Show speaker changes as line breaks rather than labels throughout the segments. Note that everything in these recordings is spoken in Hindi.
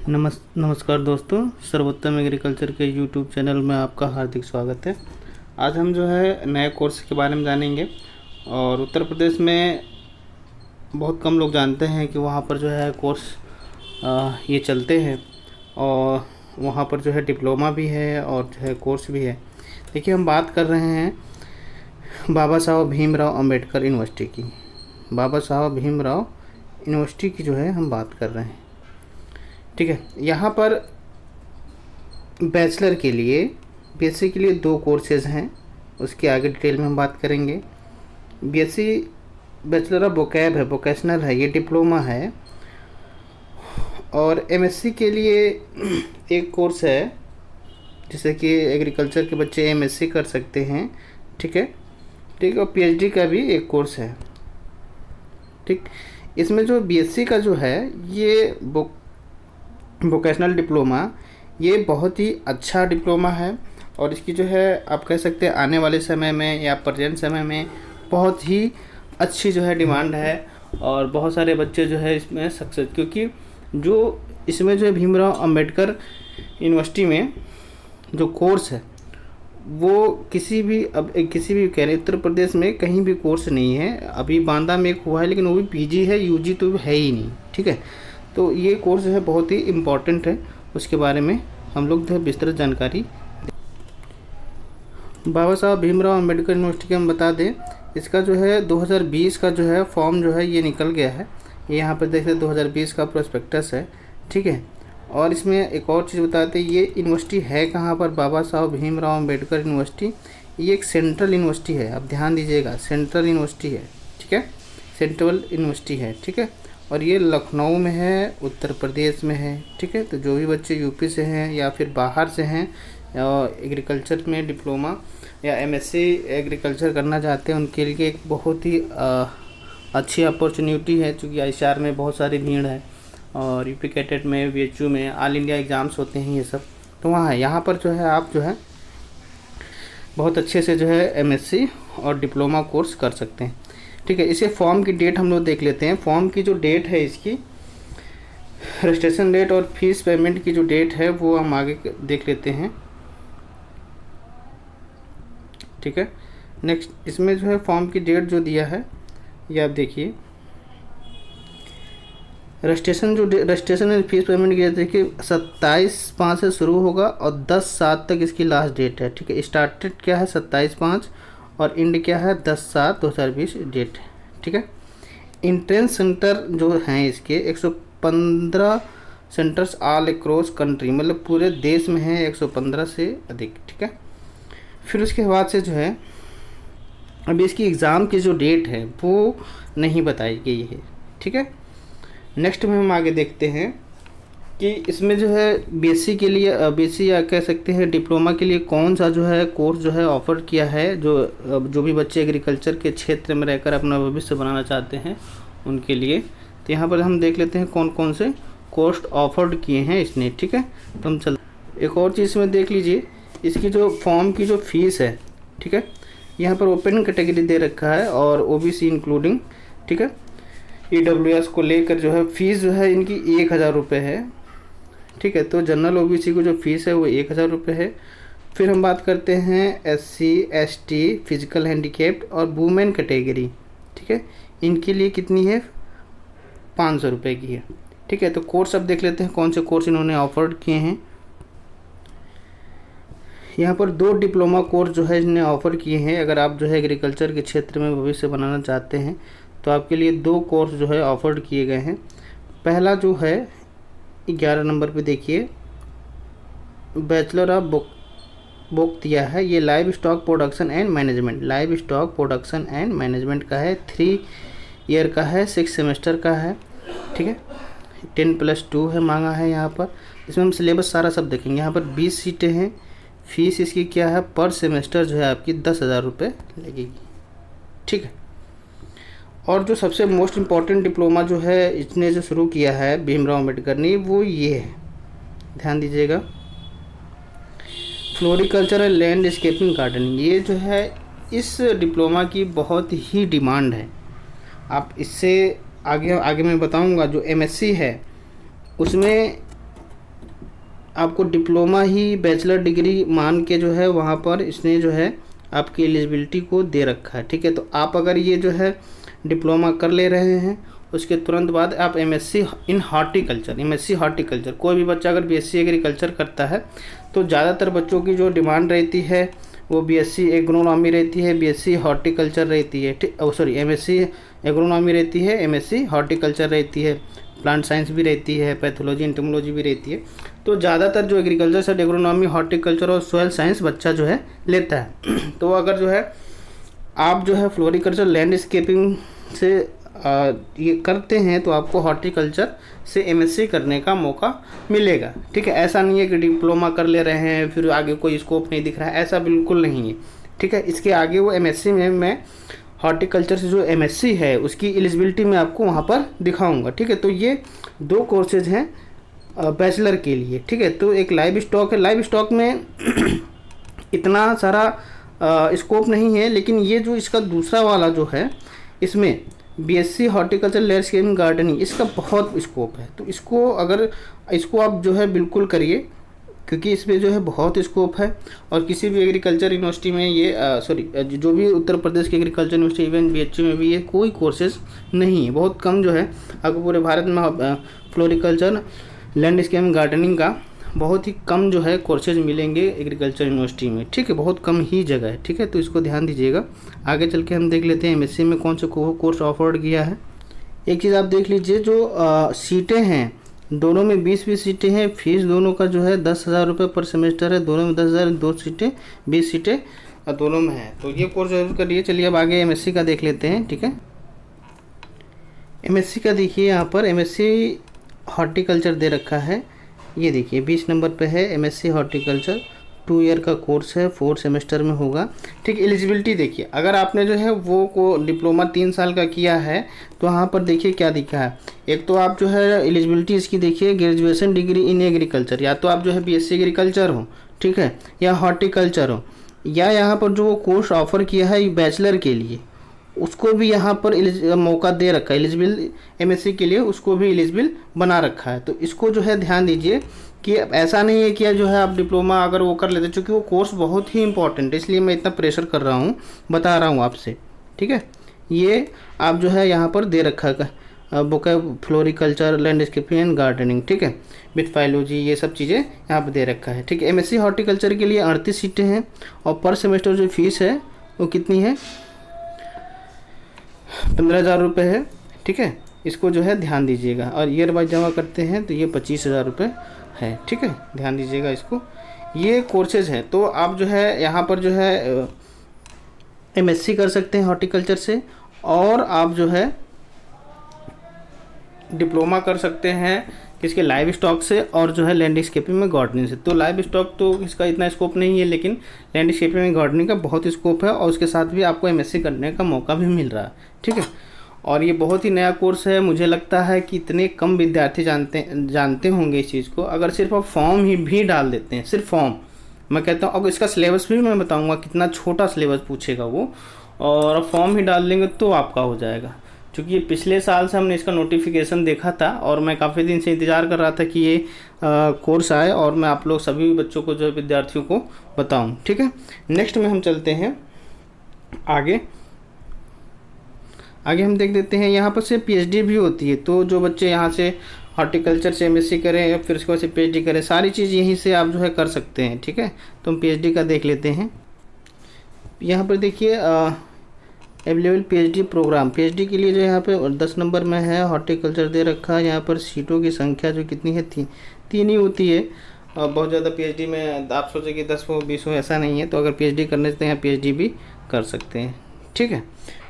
नमस्कार दोस्तों, सर्वोत्तम एग्रीकल्चर के यूट्यूब चैनल में आपका हार्दिक स्वागत है। आज हम जो है नए कोर्स के बारे में जानेंगे। और उत्तर प्रदेश में बहुत कम लोग जानते हैं कि वहाँ पर जो है कोर्स ये चलते हैं, और वहाँ पर जो है डिप्लोमा भी है और जो है कोर्स भी है। देखिए, हम बात कर रहे हैं बाबा साहब भीमराव अंबेडकर यूनिवर्सिटी की। बाबा साहब भीमराव यूनिवर्सिटी की जो है हम बात कर रहे हैं, ठीक है। यहाँ पर बैचलर के लिए, बीएससी के लिए 2 कोर्सेज़ हैं, उसके आगे डिटेल में हम बात करेंगे। बीएससी बैचलर ऑफ वोकैब है, वोकेशनल है, ये डिप्लोमा है। और एमएससी के लिए एक कोर्स है, जैसे कि एग्रीकल्चर के बच्चे एमएससी कर सकते हैं, ठीक है। ठीक, और पीएचडी का भी एक कोर्स है, ठीक। इसमें जो बीएससी का जो है ये वोकेशनल डिप्लोमा, ये बहुत ही अच्छा डिप्लोमा है। और इसकी जो है आप कह सकते हैं आने वाले समय में या प्रेजेंट समय में बहुत ही अच्छी जो है डिमांड है। और बहुत सारे बच्चे जो है इसमें सक्सेस, क्योंकि जो इसमें जो है भीमराव अंबेडकर यूनिवर्सिटी में जो कोर्स है वो किसी भी कह रहे उत्तर प्रदेश में कहीं भी कोर्स नहीं है। अभी बांदा में एक हुआ है, लेकिन वो भी पीजी है, यूजी तो है ही नहीं, ठीक है। तो ये कोर्स जो है बहुत ही इम्पॉर्टेंट है, उसके बारे में हम लोग जो है विस्तृत जानकारी। बाबा साहब भीमराव अंबेडकर यूनिवर्सिटी के हम बता दें, इसका जो है 2020 का जो है फॉर्म जो है ये निकल गया है। ये यहाँ पर देखते 2020 का प्रोस्पेक्टस है, ठीक है। और इसमें एक और चीज़ बताते हैं, ये यूनिवर्सिटी है कहाँ पर, बाबा साहब भीमराव अंबेडकर यूनिवर्सिटी, ये एक सेंट्रल यूनिवर्सिटी है। आप ध्यान दीजिएगा, सेंट्रल यूनिवर्सिटी है, ठीक है, सेंट्रल यूनिवर्सिटी है, ठीक है। और ये लखनऊ में है, उत्तर प्रदेश में है, ठीक है। तो जो भी बच्चे यूपी से हैं या फिर बाहर से हैं एग्रीकल्चर में डिप्लोमा या एमएससी एग्रीकल्चर करना चाहते हैं, उनके लिए एक बहुत ही अच्छी अपॉर्चुनिटी है, क्योंकि आईसीआर में बहुत सारी भीड़ है, और यूपी कैटेट में, बीएचयू में ऑल इंडिया एग्ज़ाम्स होते हैं ये सब, तो वहाँ है। यहाँ पर जो है आप जो है बहुत अच्छे से जो है एमएससी और डिप्लोमा कोर्स कर सकते हैं, ठीक है। इसे फॉर्म की डेट हम लोग देख लेते हैं। फॉर्म की जो डेट है, इसकी रजिस्ट्रेशन डेट और फीस पेमेंट की जो डेट है वो हम आगे देख लेते हैं, ठीक है। नेक्स्ट, इसमें जो है फॉर्म की डेट जो दिया है ये आप देखिए। रजिस्ट्रेशन एंड फीस पेमेंट की देखिए 27/5 से शुरू होगा और 10/7 तक इसकी लास्ट डेट है, ठीक है। स्टार्टेड क्या है 27/5 और एंड क्या है 10/7/2020 डेट है, ठीक है। इंट्रेंस सेंटर जो हैं इसके 115 सेंटर्स ऑल अक्रॉस कंट्री, मतलब पूरे देश में है 115 से अधिक, ठीक है। फिर उसके बाद से जो है अभी इसकी एग्ज़ाम की जो डेट है वो नहीं बताई गई है, ठीक है। नेक्स्ट में हम आगे देखते हैं कि इसमें जो है बीएससी के लिए, बीएससी या कह सकते हैं डिप्लोमा के लिए कौन सा जो है कोर्स जो है ऑफ़र किया है, जो भी बच्चे एग्रीकल्चर के क्षेत्र में रहकर अपना भविष्य बनाना चाहते हैं उनके लिए। तो यहाँ पर हम देख लेते हैं कौन कौन से कोर्स ऑफर्ड किए हैं इसने, ठीक है। तो हम चल एक और चीज़ में देख लीजिए, इसकी जो फॉर्म की जो फीस है, ठीक है, यहाँ पर ओपन कैटेगरी दे रखा है और ओबीसी इंक्लूडिंग, ठीक है। ईडब्ल्यूएस को लेकर जो है फीस जो है इनकी 1000 रुपये है, ठीक है। तो जनरल ओबीसी को जो फीस है वो 1000 रुपये है। फिर हम बात करते हैं एससी एसटी, फिजिकल हैंडीकैप्ड और वुमेन कैटेगरी, ठीक है, इनके लिए कितनी है 500 रुपये की है, ठीक है। तो कोर्स अब देख लेते हैं कौन से कोर्स इन्होंने ऑफर्ड किए हैं। यहाँ पर 2 डिप्लोमा कोर्स जो है इन्हें ऑफ़र किए हैं। अगर आप जो है एग्रीकल्चर के क्षेत्र में भविष्य बनाना चाहते हैं तो आपके लिए 2 कोर्स जो है ऑफर्ड किए गए हैं। पहला जो है 11 नंबर पे देखिए, बैचलर ऑफ बुक दिया है, ये live stock production and management, live stock production and management का है, 3 ईयर का है, 6 सेमेस्टर का है, ठीक है। 10+2 है मांगा है यहाँ पर। इसमें हम सिलेबस सारा सब देखेंगे। यहाँ पर 20 सीटें हैं। फीस इसकी क्या है, पर सेमेस्टर जो है आपकी 10,000 रुपये लगेगी, ठीक है। और जो सबसे मोस्ट इम्पॉर्टेंट डिप्लोमा जो है इसने जो शुरू किया है भीमराव अंबेडकर ने, वो ये है, ध्यान दीजिएगा, फ्लोरिकल्चर एंड लैंडस्केपिंग गार्डनिंग। ये जो है इस डिप्लोमा की बहुत ही डिमांड है। आप इससे आगे मैं बताऊंगा। जो एमएससी है उसमें आपको डिप्लोमा ही बैचलर डिग्री मान के जो है वहाँ पर इसने जो है आपकी एलिजिबिलिटी को दे रखा है, ठीक है। तो आप अगर ये जो है डिप्लोमा कर ले रहे हैं, उसके तुरंत बाद आप MSc in horticulture, MSc horticulture, कोई भी बच्चा अगर बीएससी एग्रीकल्चर करता है तो ज़्यादातर बच्चों की जो डिमांड रहती है वो बीएससी एग्रोनॉमी रहती है, बीएससी हॉर्टिकल्चर रहती है, एमएससी एग्रोनॉमी रहती है, एमएससी हॉर्टिकल्चर रहती है, प्लांट साइंस भी रहती है, पैथोलॉजी एंटोमोलॉजी भी रहती है। तो ज़्यादातर जो एग्रीकल्चर से एग्रोनॉमी, हॉर्टिकल्चर और सॉइल साइंस बच्चा जो है लेता है। तो अगर जो है आप जो है फ्लोरिकल्चर लैंडस्केपिंग से ये करते हैं तो आपको हॉर्टिकल्चर से एमएससी करने का मौका मिलेगा, ठीक है। ऐसा नहीं है कि डिप्लोमा कर ले रहे हैं फिर आगे कोई स्कोप नहीं दिख रहा है, ऐसा बिल्कुल नहीं है, ठीक है। इसके आगे वो एमएससी में मैं हॉर्टिकल्चर से जो एमएससी है उसकी एलिजिबिलिटी मैं आपको वहाँ पर दिखाऊंगा, ठीक है। तो ये 2 कोर्सेज हैं बैचलर के लिए, ठीक है। तो एक लाइव स्टॉक है, लाइव स्टॉक में इतना सारा स्कोप नहीं है, लेकिन ये जो इसका दूसरा वाला जो है इसमें बीएससी हॉर्टिकल्चर लैंडस्केपिंग गार्डनिंग, इसका बहुत स्कोप है। तो इसको आप जो है बिल्कुल करिए, क्योंकि इसमें जो है बहुत स्कोप है। और किसी भी एग्रीकल्चर यूनिवर्सिटी में ये जो भी उत्तर प्रदेश की एग्रीकल्चर यूनिवर्सिटी, इवन बीएचयू में भी ये कोई कोर्सेज नहीं है, बहुत कम जो है। अगर पूरे भारत में फ्लोरिकल्चर लैंडस्केपिंग गार्डनिंग का बहुत ही कम जो है कोर्सेज मिलेंगे एग्रीकल्चर यूनिवर्सिटी में, ठीक है, बहुत कम ही जगह है, ठीक है। तो इसको ध्यान दीजिएगा। आगे चल के हम देख लेते हैं एमएससी में कौन से कोर्स ऑफर्ड किया है। एक चीज़ आप देख लीजिए, जो सीटें हैं दोनों में 20-20 सीटें हैं, फीस दोनों का जो है 10,000 रुपये पर सेमेस्टर है, दोनों में 10,000, 2 सीटें 20 सीटें दोनों में है। तो ये कोर्स जरूर करिए। चलिए अब आगे एमएससी का देख लेते हैं, ठीक है। एमएससी का देखिए, यहाँ पर एमएससी हॉर्टिकल्चर दे रखा है, ये देखिए 20 नंबर पे है एमएससी हॉर्टिकल्चर, 2 ईयर का कोर्स है, 4 सेमेस्टर में होगा, ठीक। एलिजिबिलिटी देखिए, अगर आपने जो है वो को डिप्लोमा 3 साल का किया है तो वहाँ पर देखिए क्या दिखा है। एक तो आप जो है एलिजिबिलिटी इसकी देखिए, ग्रेजुएशन डिग्री इन एग्रीकल्चर, या तो आप जो है बीएससी एग्रीकल्चर हो, ठीक है, या हॉर्टिकल्चर हो, या यहाँ पर जो वो कोर्स ऑफर किया है बैचलर के लिए उसको भी यहाँ पर मौका दे रखा है, एलिजिबल एमएससी के लिए उसको भी एलिजिबल बना रखा है। तो इसको जो है ध्यान दीजिए कि ऐसा नहीं है कि जो है आप डिप्लोमा अगर वो कर लेते, चूँकि वो कोर्स बहुत ही इंपॉर्टेंट है, इसलिए मैं इतना प्रेशर कर रहा हूँ, बता रहा हूँ आपसे, ठीक है। ये आप जो है यहाँ पर दे रखा है बुक है फ्लोरिकल्चर लैंडस्केपिंग एंड गार्डनिंग, ठीक है, विथ फाइलोजी, ये सब चीज़ें यहाँ पर दे रखा है, ठीक है। एमएससी हॉर्टिकल्चर के लिए 38 सीटें हैं और पर सेमेस्टर जो फीस है वो कितनी है, 15,000 रुपये है, ठीक है। इसको जो है ध्यान दीजिएगा। और ईयर वाइज जमा करते हैं तो ये 25,000 रुपये है, ठीक है, ध्यान दीजिएगा इसको। ये कोर्सेज हैं, तो आप जो है यहाँ पर जो है एमएससी कर सकते हैं हॉर्टिकल्चर से, और आप जो है डिप्लोमा कर सकते हैं किसके, लाइव स्टॉक से, और जो है लैंडस्केपिंग में गार्डनिंग से। तो लाइव स्टॉक तो इसका इतना स्कोप नहीं है, लेकिन लैंडस्केपिंग में गार्डनिंग का बहुत स्कोप है, और उसके साथ भी आपको एमएससी करने का मौका भी मिल रहा है, ठीक है। और ये बहुत ही नया कोर्स है, मुझे लगता है कि इतने कम विद्यार्थी जानते होंगे इस चीज़ को। अगर सिर्फ आप फॉर्म ही भी डाल देते हैं, सिर्फ फॉर्म, मैं कहता हूँ, और इसका सिलेबस भी मैं बताऊँगा कितना छोटा सिलेबस पूछेगा वो, और फॉर्म ही डाल देंगे तो आपका हो जाएगा। क्योंकि पिछले साल से हमने इसका नोटिफिकेशन देखा था और मैं काफ़ी दिन से इंतज़ार कर रहा था कि ये कोर्स आए और मैं आप लोग सभी बच्चों को, जो विद्यार्थियों को बताऊं, ठीक है। नेक्स्ट में हम चलते हैं आगे हम देख देते हैं। यहाँ पर से पीएचडी भी होती है, तो जो बच्चे यहाँ से हॉर्टिकल्चर से एमएससी करें या फिर उसके बाद से पीएचडी करें, सारी चीज़ यहीं से आप जो है कर सकते हैं, ठीक है। तो हम पीएचडी का देख लेते हैं। यहाँ पर देखिए अवेलेबल पीएचडी प्रोग्राम, पीएचडी के लिए जो यहाँ पे 10 नंबर में है हॉर्टिकल्चर दे रखा है। यहाँ पर सीटों की संख्या जो कितनी है, 3 ही होती है। बहुत ज़्यादा पीएचडी में आप सोचें कि 10 हो 20 हो, ऐसा नहीं है। तो अगर पीएचडी करने से यहाँ पीएचडी भी कर सकते हैं, ठीक है।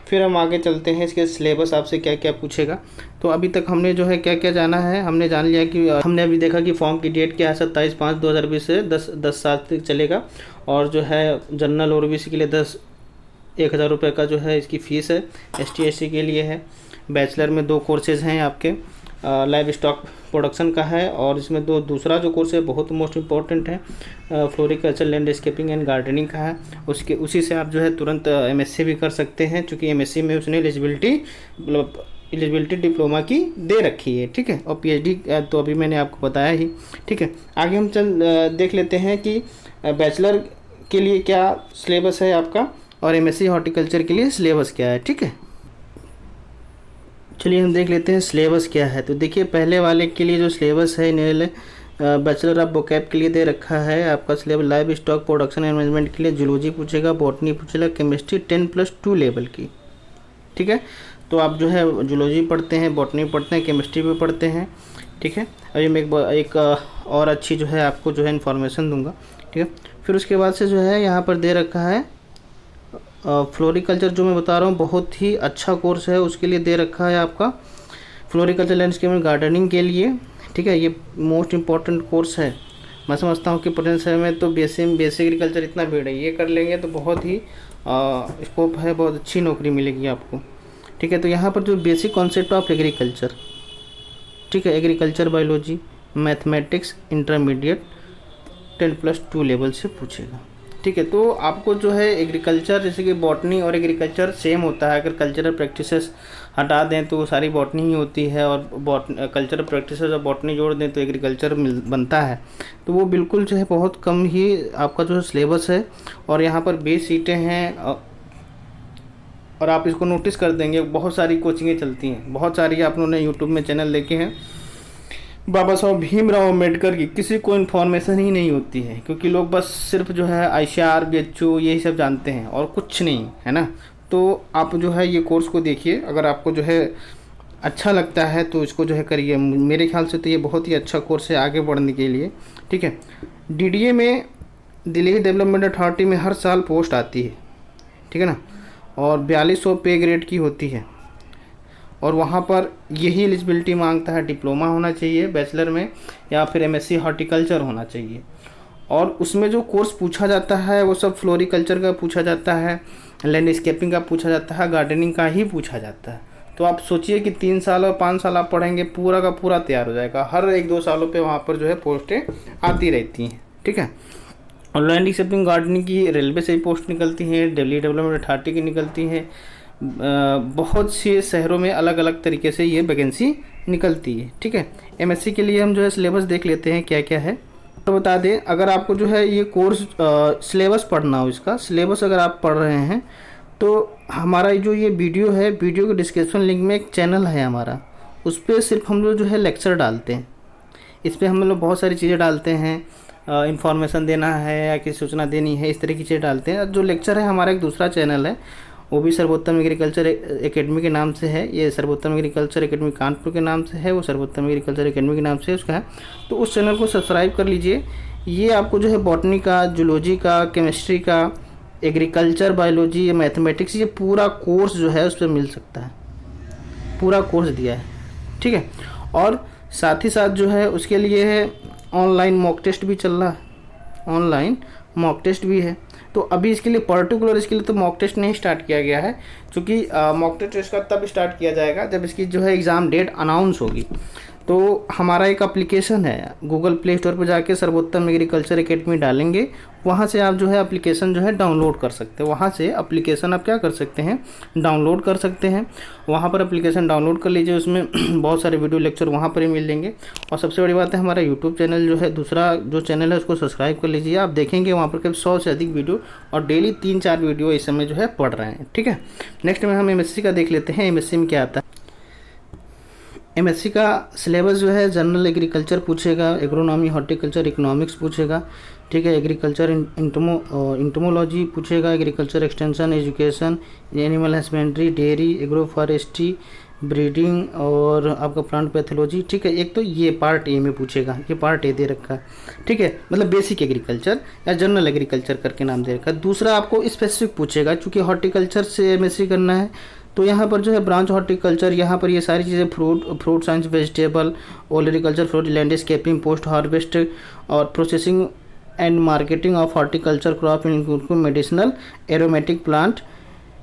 फिर हम आगे चलते हैं, इसके सिलेबस आपसे क्या क्या पूछेगा। तो अभी तक हमने जो है क्या क्या जाना है, हमने जान लिया कि हमने अभी देखा कि फॉर्म की डेट क्या है, 27/5/2020 से 10/7 तक चलेगा। और जो है जनरल और ओबीसी के लिए 1,000 रुपये का जो है इसकी फ़ीस है, ST SC के लिए है। बैचलर में 2 कोर्सेज़ हैं आपके, लाइव स्टॉक प्रोडक्शन का है, और इसमें दूसरा जो कोर्स है बहुत मोस्ट इम्पॉर्टेंट है, फ्लोरिकल्चर लैंडस्केपिंग एंड गार्डनिंग का है। उसी से आप जो है तुरंत MSc भी कर सकते हैं, क्योंकि MSc में उसने एलिजिबिलिटी मतलब एलिजिबिलिटी डिप्लोमा की दे रखी है, ठीक है। और पीएचडी तो अभी मैंने आपको बताया ही, ठीक है। आगे हम देख लेते हैं कि बैचलर के लिए क्या सिलेबस है आपका और एमएससी हॉर्टिकल्चर के लिए सिलेबस क्या है, ठीक है। चलिए हम देख लेते हैं सिलेबस क्या है। तो देखिए पहले वाले के लिए जो सिलेबस है इन्हें बैचलर ऑफ बोकैब के लिए दे रखा है आपका syllabus. Live stock production and management के लिए जूलॉजी पूछेगा, बॉटनी पूछेगा, केमिस्ट्री 10+2 लेवल की, ठीक है। तो आप जो है जूलॉजी पढ़ते हैं, बॉटनी पढ़ते हैं, केमिस्ट्री भी पढ़ते हैं, ठीक है। अभी मैं एक और अच्छी जो है आपको जो है इन्फॉर्मेशन दूंगा, ठीक है। फिर उसके बाद से जो है यहाँ पर दे रखा है फ्लोरिकल्चर, जो मैं बता रहा हूँ बहुत ही अच्छा कोर्स है, उसके लिए दे रखा है आपका फ्लोरिकल्चर लैंडस्केप एंड गार्डनिंग के लिए, ठीक है। ये मोस्ट इम्पॉर्टेंट कोर्स है। मैं समझता हूँ कि प्रेजेंट समय में तो बेसिक एग्रीकल्चर इतना भीड़ है, ये कर लेंगे तो बहुत ही स्कोप है, बहुत अच्छी नौकरी मिलेगी आपको, ठीक है। तो यहाँ पर जो बेसिक कॉन्सेप्ट ऑफ एग्रीकल्चर, ठीक है, agriculture biology mathematics intermediate 10+2 level से पूछेगा, ठीक है। तो आपको जो है एग्रीकल्चर, जैसे कि बॉटनी और एग्रीकल्चर सेम होता है, अगर कल्चरल प्रैक्टिसेस हटा दें तो सारी बॉटनी ही होती है, और कल्चरल प्रैक्टिसेस और बॉटनी जोड़ दें तो एग्रीकल्चर बनता है। तो वो बिल्कुल जो है बहुत कम ही आपका जो सिलेबस है, और यहाँ पर 20 सीटें हैं, और आप इसको नोटिस कर देंगे बहुत सारी कोचिंगें चलती हैं, बहुत सारी आप लोगों ने यूट्यूब में चैनल देखे हैं। बाबा साहब भीमराव अम्बेडकर की किसी को इन्फॉर्मेशन ही नहीं होती है, क्योंकि लोग बस सिर्फ जो है आईसीआर बीएचओ यही सब जानते हैं और कुछ नहीं, है ना। तो आप जो है ये कोर्स को देखिए, अगर आपको जो है अच्छा लगता है तो इसको जो है करिए। मेरे ख्याल से तो ये बहुत ही अच्छा कोर्स है आगे बढ़ने के लिए, ठीक है। डीडीए में, दिल्ली डेवलपमेंट अथॉरिटी में हर साल पोस्ट आती है, ठीक है ना, और 4200 पे ग्रेड की होती है, और वहाँ पर यही एलिजिबिलिटी मांगता है, डिप्लोमा होना चाहिए बैचलर में या फिर एमएससी हॉर्टिकल्चर होना चाहिए। और उसमें जो कोर्स पूछा जाता है वो सब फ्लोरिकल्चर का पूछा जाता है, लैंडस्केपिंग का पूछा जाता है, गार्डनिंग का ही पूछा जाता है। तो आप सोचिए कि 3 साल और 5 साल आप पढ़ेंगे, पूरा का पूरा तैयार हो जाएगा। हर 1-2 सालों पे वहाँ पर जो है पोस्टें आती रहती हैं, ठीक है। और लैंडस्केपिंग गार्डनिंग की रेलवे से ही पोस्ट निकलती हैं, दिल्ली डेवलपमेंट अथॉरिटी की निकलती हैं, बहुत से शहरों में अलग अलग तरीके से ये वैकेंसी निकलती है, ठीक है। एमएससी के लिए हम जो है सिलेबस देख लेते हैं क्या क्या है। तो बता दें, अगर आपको जो है ये कोर्स सिलेबस पढ़ना हो, इसका सिलेबस अगर आप पढ़ रहे हैं तो हमारा जो ये वीडियो है, वीडियो के डिस्क्रिप्शन लिंक में एक चैनल है हमारा, उस पर सिर्फ हम लोग जो है लेक्चर डालते हैं। इस पर हम लोग बहुत सारी चीज़ें डालते हैं, इन्फॉर्मेशन देना है या किसी सूचना देनी है, इस तरह की चीज़ें डालते हैं। जो लेक्चर है हमारा एक दूसरा चैनल है, वो भी सर्वोत्तम एग्रीकल्चर एकेडमी के नाम से है। ये सर्वोत्तम एग्रीकल्चर एकेडमी कानपुर के नाम से है, वो सर्वोत्तम एग्रीकल्चर एकेडमी के नाम से उसका है। तो उस चैनल को सब्सक्राइब कर लीजिए। ये आपको जो है बॉटनी का, जूलॉजी का, केमिस्ट्री का, एग्रीकल्चर बायोलॉजी या मैथमेटिक्स, ये पूरा कोर्स जो है उस पर मिल सकता है, पूरा कोर्स दिया है, ठीक है। और साथ ही साथ जो है उसके लिए है ऑनलाइन मॉक टेस्ट भी चल रहा है, ऑनलाइन मॉक टेस्ट भी है। तो अभी इसके लिए पर्टिकुलर इसके लिए तो मॉक टेस्ट नहीं स्टार्ट किया गया है, क्योंकि मॉक टेस्ट का तब स्टार्ट किया जाएगा जब इसकी जो है एग्ज़ाम डेट अनाउंस होगी। तो हमारा एक एप्लीकेशन है, गूगल प्ले स्टोर पर जाके सर्वोत्तम एग्रीकल्चर एकेडमी डालेंगे, वहाँ से आप जो है एप्लीकेशन जो है डाउनलोड कर सकते हैं। वहाँ से एप्लीकेशन आप क्या कर सकते हैं, डाउनलोड कर सकते हैं। वहाँ पर एप्लीकेशन डाउनलोड कर लीजिए, उसमें बहुत सारे वीडियो लेक्चर वहाँ पर ही मिल जाएंगे। और सबसे बड़ी बात है, हमारा यूट्यूब चैनल जो है, दूसरा जो चैनल है उसको सब्सक्राइब कर लीजिए। आप देखेंगे वहाँ पर करीब 100 से अधिक वीडियो और डेली 3-4 वीडियो इस समय जो है पढ़ रहे हैं, ठीक है। नेक्स्ट में हम एमएससी का देख लेते हैं, एमएससी में क्या आता है। एमएससी का सिलेबस जो है जनरल एग्रीकल्चर पूछेगा, एग्रोनॉमी हॉर्टिकल्चर इकोनॉमिक्स पूछेगा, ठीक है। एग्रीकल्चर इंटमोलॉजी पूछेगा, agriculture extension education, animal husbandry, dairy, agro forestry, breeding और आपका प्लांट पैथोलॉजी, ठीक है। एक तो ये पार्ट ए में पूछेगा, ये पार्ट ए दे रखा है, ठीक है, मतलब बेसिक एग्रीकल्चर या जनरल एग्रीकल्चर करके नाम दे रखा है। दूसरा आपको स्पेसिफिक पूछेगा, चूँकि हॉर्टिकल्चर से एमएससी करना है तो यहाँ पर जो है ब्रांच हॉर्टिकल्चर, यहाँ पर ये सारी चीज़ें fruit science, vegetable, olericulture, fruit, landscaping, post harvest और processing and marketing of horticulture crop include medicinal, aromatic plant,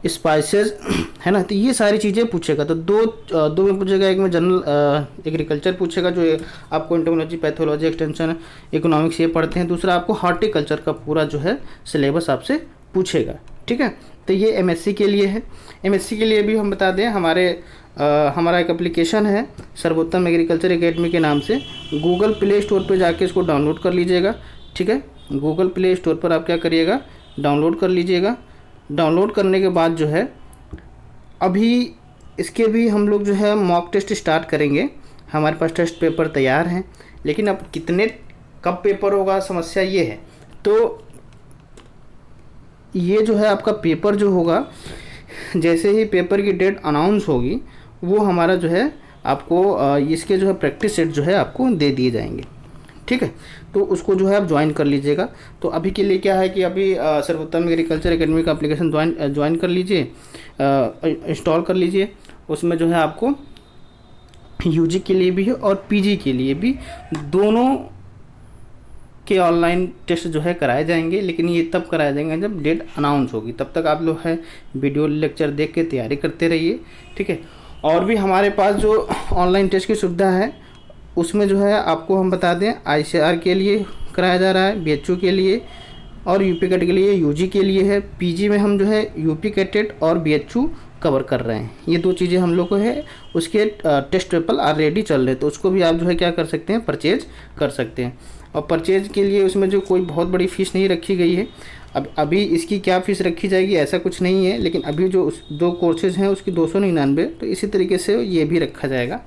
spices, है ना। तो ये सारी चीज़ें पूछेगा। तो दो में पूछेगा, एक में जनरल एग्रीकल्चर पूछेगा जो आपको एंटोमोलॉजी, पैथोलॉजी, एक्सटेंशन, इकोनॉमिक्स ये पढ़ते हैं। दूसरा आपको हॉर्टिकल्चर का पूरा जो है सिलेबस आपसे पूछेगा। ठीक है, तो ये एमएससी के लिए है। एमएससी के लिए भी हम बता दें, हमारा एक एप्लीकेशन है सर्वोत्तम एग्रीकल्चर एकेडमी के नाम से। गूगल प्ले स्टोर पे जाके इसको डाउनलोड कर लीजिएगा। ठीक है, गूगल प्ले स्टोर पर आप क्या करिएगा, डाउनलोड कर लीजिएगा। डाउनलोड करने के बाद जो है अभी इसके भी हम लोग जो है मॉक टेस्ट स्टार्ट करेंगे। हमारे पास टेस्ट पेपर तैयार हैं, लेकिन अब कब पेपर होगा, समस्या ये है। तो ये जो है आपका पेपर जो होगा, जैसे ही पेपर की डेट अनाउंस होगी, वो हमारा जो है आपको इसके जो है प्रैक्टिस सेट जो है आपको दे दिए जाएंगे। ठीक है, तो उसको जो है आप ज्वाइन कर लीजिएगा। तो अभी के लिए क्या है कि अभी सर्वोत्तम एग्रीकल्चर एकेडमी का एप्लीकेशन ज्वाइन कर लीजिए, इंस्टॉल कर लीजिए। उसमें जो है आपको यूजी के लिए भी है और पीजी के लिए भी, दोनों के ऑनलाइन टेस्ट जो है कराए जाएंगे। लेकिन ये तब कराए जाएंगे जब डेट अनाउंस होगी। तब तक आप लोग है वीडियो लेक्चर देख के तैयारी करते रहिए। ठीक है, और भी हमारे पास जो ऑनलाइन टेस्ट की सुविधा है, उसमें जो है आपको हम बता दें, आईसीआर के लिए कराया जा रहा है, बीएचयू के लिए, और यूपी कैट के लिए, यूजी के लिए है। पीजी में हम जो है यूपी कैटेट और बीएचयू कवर कर रहे हैं। ये दो चीज़ें हम लोग को है। उसके टेस्ट पेपर ऑलरेडी चल रहे हैं, तो उसको भी आप जो है क्या कर सकते हैं, परचेज कर सकते हैं। और परचेज के लिए उसमें जो कोई बहुत बड़ी फ़ीस नहीं रखी गई है। अभी इसकी क्या फ़ीस रखी जाएगी ऐसा कुछ नहीं है, लेकिन अभी जो दो कोर्सेज़ हैं उसकी 299, तो इसी तरीके से ये भी रखा जाएगा।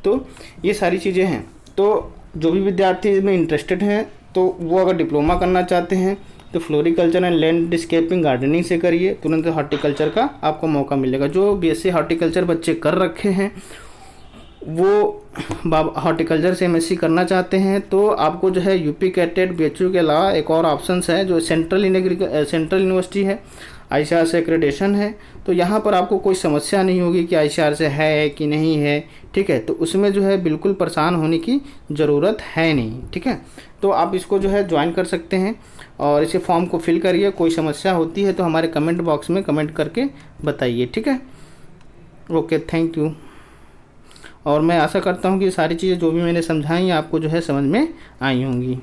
तो ये सारी चीज़ें हैं। तो जो भी विद्यार्थी इसमें इंटरेस्टेड हैं, तो वो अगर डिप्लोमा करना चाहते हैं तो फ्लोरिकल्चर एंड लैंडस्केपिंग गार्डनिंग से करिए, तुरंत हॉर्टिकल्चर का आपको मौका मिलेगा। जो बीएससी हॉर्टिकल्चर बच्चे कर रखे हैं, वो हॉर्टिकल्चर से एमएससी करना चाहते हैं, तो आपको जो है यूपी कैटेट बीएचयू के अलावा एक और ऑप्शंस है, जो सेंट्रल यूनिवर्सिटी है, आईसीआर से एक्रेडिटेशन है। तो यहाँ पर आपको कोई समस्या नहीं होगी कि आईसीआर से है कि नहीं है। ठीक है, तो उसमें जो है बिल्कुल परेशान होने की ज़रूरत है नहीं। ठीक है, तो आप इसको जो है ज्वाइन कर सकते हैं और इसे फॉर्म को फिल करिए। कोई समस्या होती है तो हमारे कमेंट बॉक्स में कमेंट करके बताइए। ठीक है, ओके, थैंक यू। और मैं आशा करता हूँ कि सारी चीज़ें जो भी मैंने समझाई आपको जो है समझ में आई होंगी।